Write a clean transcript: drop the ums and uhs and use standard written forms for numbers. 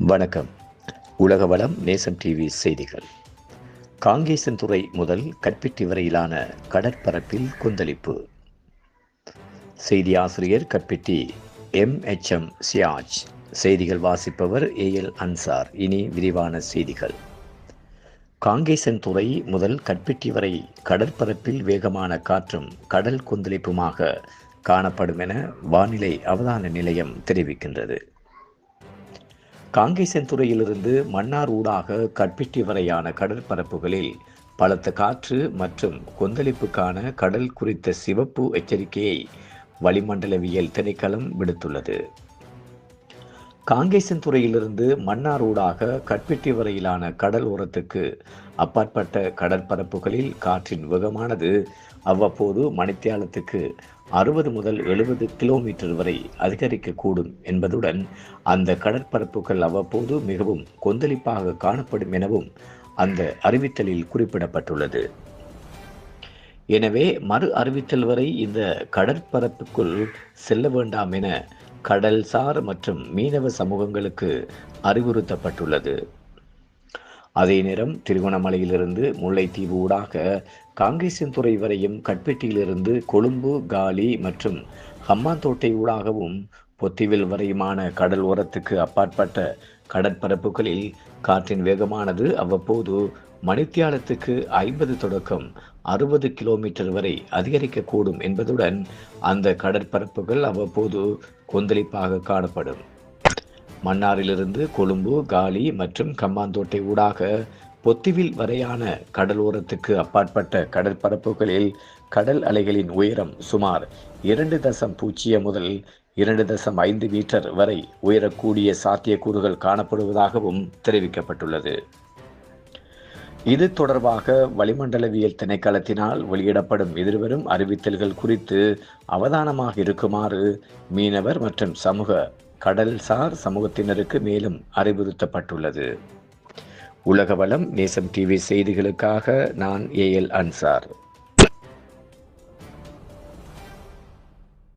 வணக்கம். உலக வளம் நேசம் டிவி செய்திகள். காங்கேசன்துறை முதல் கற்பிட்டி வரையிலான கடற்பரப்பில் கொந்தளிப்பு. செய்தி ஆசிரியர் கற்பிட்டி MHM சியாஜ். செய்திகள் வாசிப்பவர் AL அன்சார். இனி விரிவான செய்திகள். காங்கேசன்துறை முதல் கற்பிட்டி வரை கடற்பரப்பில் வேகமான காற்றும் கடல் கொந்தளிப்புமாக காணப்படும் என வானிலை அவதான நிலையம் தெரிவிக்கின்றது. காங்கேசன்துறையிலிருந்து மன்னார் ஊடாக கற்பிட்டி வரையான கடற்பரப்புகளில் பலத்த காற்று மற்றும் கொந்தளிப்புக்கான கடல் குறித்த சிவப்பு எச்சரிக்கையை வளிமண்டலவியல் திணைக்களம் விடுத்துள்ளது. காங்கேசன்துறையிலிருந்து மன்னார் ஊடாக கற்பிட்டி வரையிலான கடல் ஓரத்துக்கு அப்பாற்பட்ட கடற்பரப்புகளில் காற்றின் வேகமானது அவ்வப்போது மணித்தியாலத்துக்கு 60 முதல் 70 கிலோமீட்டர் வரை அதிகரிக்கக்கூடும் என்பதுடன் அந்த கடற்பரப்புகள் அவ்வப்போது மிகவும் கொந்தளிப்பாக காணப்படும் எனவும் அந்த அறிவித்தலில் குறிப்பிடப்பட்டுள்ளது. எனவே மறு அறிவித்தல் வரை இந்த கடற்பரப்புக்குள் செல்ல வேண்டாம் என கடல்சார் மற்றும் மீனவ சமூகங்களுக்கு அறிவுறுத்தப்பட்டுள்ளது. அதே நேரம் திருகோணமலையிலிருந்து முல்லைத்தீவு ஊடாக காங்கேசன்துறை வரையும் கற்பிட்டியிலிருந்து கொழும்பு, காலி மற்றும் ஹம்மாந்தோட்டை ஊடாகவும் பொத்திவில் வரையுமான கடல் ஓரத்துக்கு அப்பாற்பட்ட கடற்பரப்புகளில் காற்றின் வேகமானது அவ்வப்போது மணித்தியாலத்துக்கு 50 தொடக்கம் 60 கிலோமீட்டர் வரை அதிகரிக்கக்கூடும் என்பதுடன் அந்த கடற்பரப்புகள் அவ்வப்போது கொந்தளிப்பாக காணப்படும். மன்னாரிலிருந்து கொழும்பு, காலி மற்றும் கம்மாந்தோட்டை ஊடாக பொத்திவில் வரையான கடலோரத்துக்கு அப்பாற்பட்ட கடற்பரப்புகளில் கடல் அலைகளின் உயரம் சுமார் 2.0 முதல் 2.5 மீட்டர் வரை உயரக்கூடிய சாத்தியக்கூறுகள் காணப்படுவதாகவும் தெரிவிக்கப்பட்டுள்ளது. இது தொடர்பாக வளிமண்டலவியல் திணைக்களத்தினால் வெளியிடப்படும் எதிர்வரும் அறிவித்தல்கள் குறித்து அவதானமாக இருக்குமாறு மீனவர் மற்றும் கடல்சார் சமூகத்தினருக்கு மேலும் அறிவுறுத்தப்பட்டுள்ளது. உலக வளம் நேசம் டிவி செய்திகளுக்காக நான் AL அன்சார்.